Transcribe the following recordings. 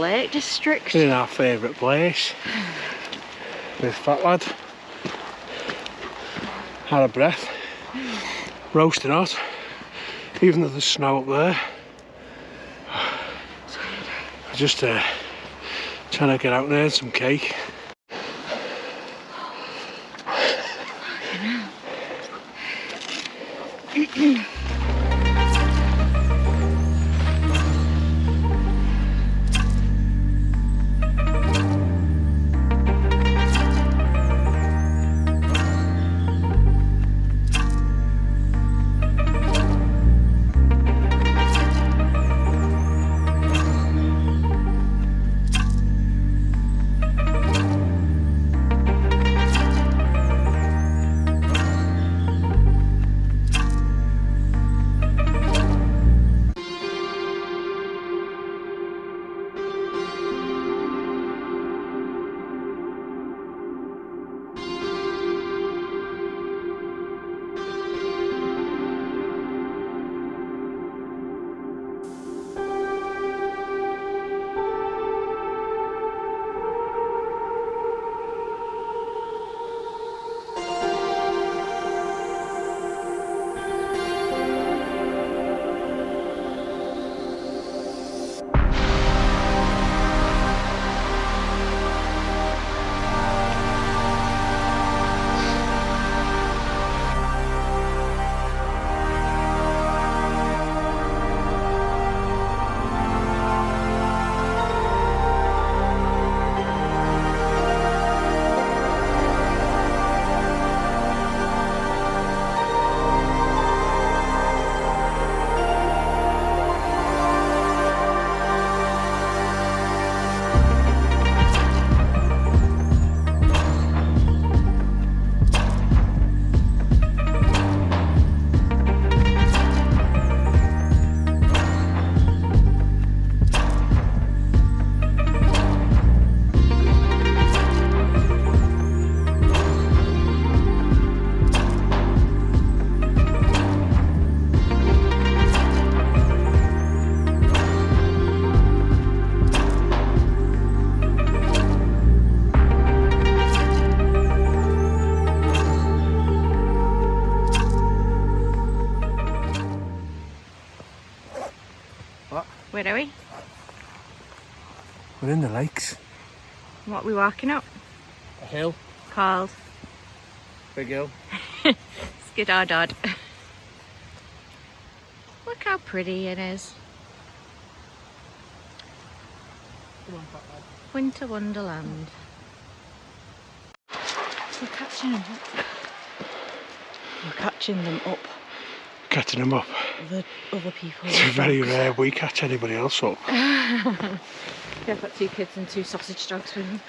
Lake District. In our favourite place. With Fat Lad. Out of breath. Roasting hot. Even though there's snow up there. Just trying to get out there and some cake. Where are we? We're in the lakes. What are we walking up? A hill. Called? Big hill. Skiddaw Dodd. Look how pretty it is. Winter Wonderland. We're catching them up. We're catching them up. Catching them up. The other people. It's very rare we catch anybody else up. Yeah, I've got 2 kids and 2 sausage dogs with them.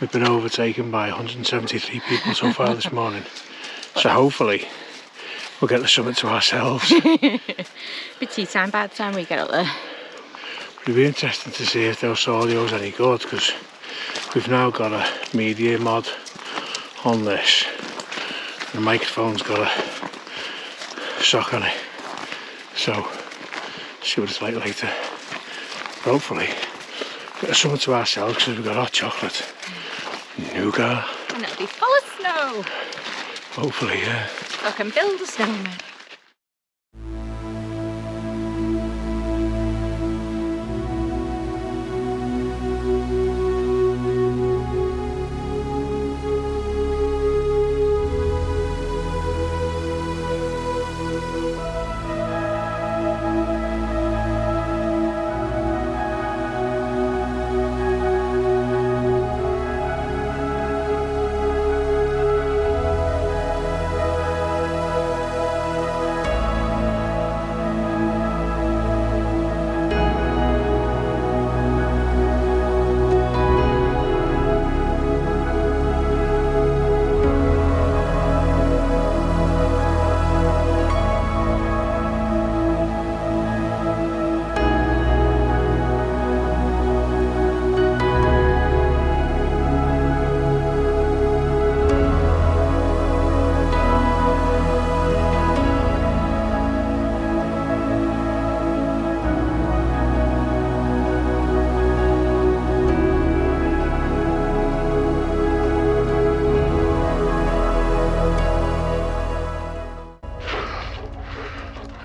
We've been overtaken by 173 people so far this morning. So hopefully we'll get the summit to ourselves. Be tea time by the time we get up there. It'll be interesting to see if those audio's any good, because we've now got a media mod on this. The microphone's got a sock on it. So, see what it's like later. Hopefully, get the summit to ourselves because we've got hot chocolate, nougat. And it'll be full of snow. Hopefully, yeah. So I can build a snowman.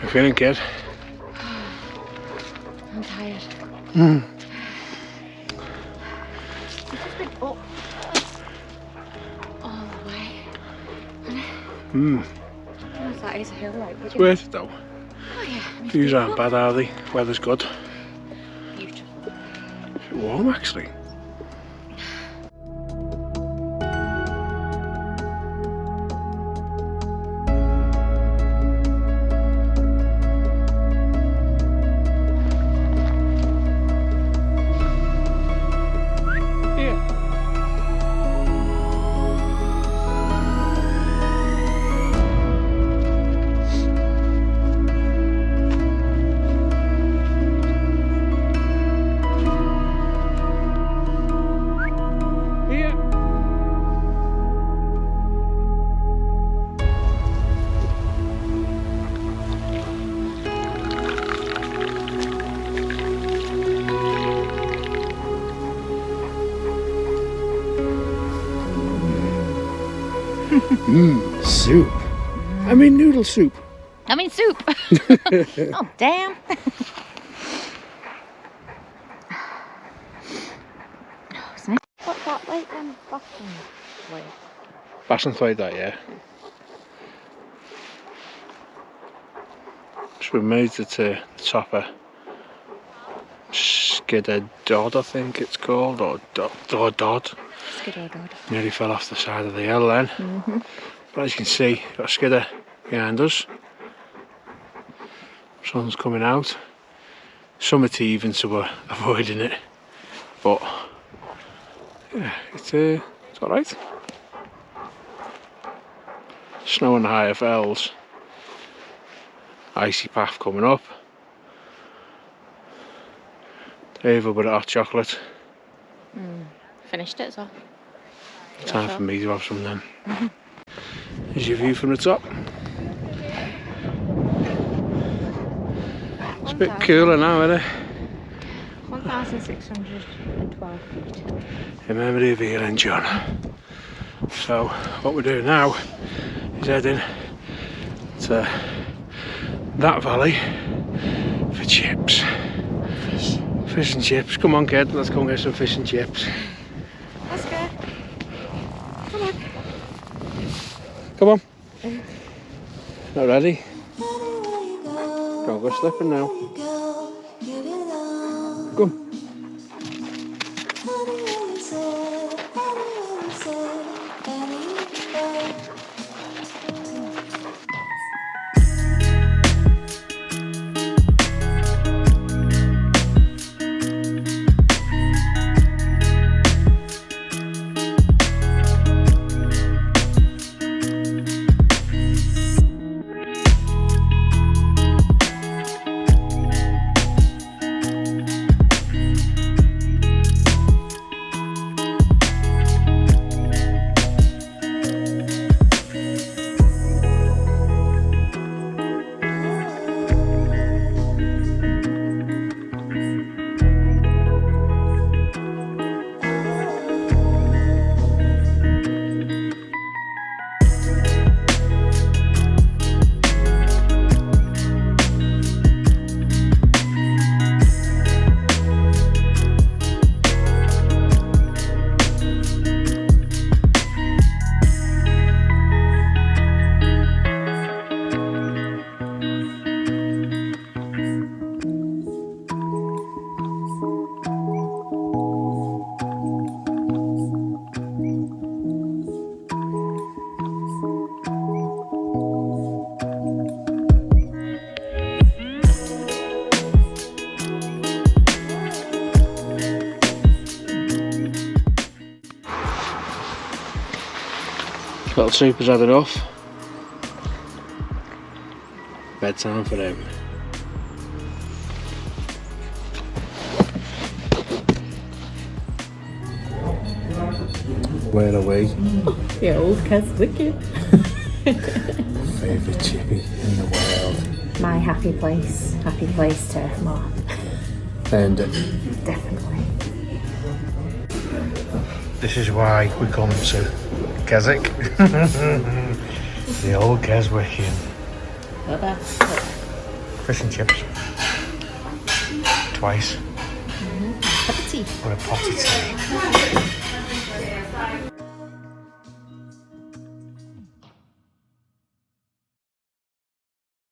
You feeling good? I'm tired. Mm. We've just been up all the way. Mm. Unless that is a hill, like, It's worth it though. Oh yeah. Views aren't bad, are they? Weather's good. Beautiful. It's warm actually. Soup. I mean noodle soup. I mean soup. Oh damn. What's that like then? Bassen's like that, yeah. So we made it to the top of Skiddaw, I think it's called, or Dodd. Skiddaw Dodd. Nearly fell off the side of the hill then. But as you can see, we've got Skiddaw behind us. Sun's coming out. Summit's even, so we're avoiding it. But yeah, it's alright. Snow on the higher fells. Icy path coming up. Dave a bit of hot chocolate. Finished it as well. Time for me to have some then. Here's your view from the top. It's a bit cooler now, isn't it? 1,612 feet. In memory of Ian and John. So what we're doing now is heading to that valley for chips. Fish and chips. Come on kid, let's go and get some fish and chips. Let's go. Come on. Come on. Not ready? Don't go slipping now. Go. Little Super's had enough. Bedtime for him. Where are we? The old Keswick. Favourite chippy in the world. My happy place to more. Earned it. Definitely. This is why we come to Keswick. The old Keswickian. Fish and chips. Twice. Cup of tea. With a pot of tea.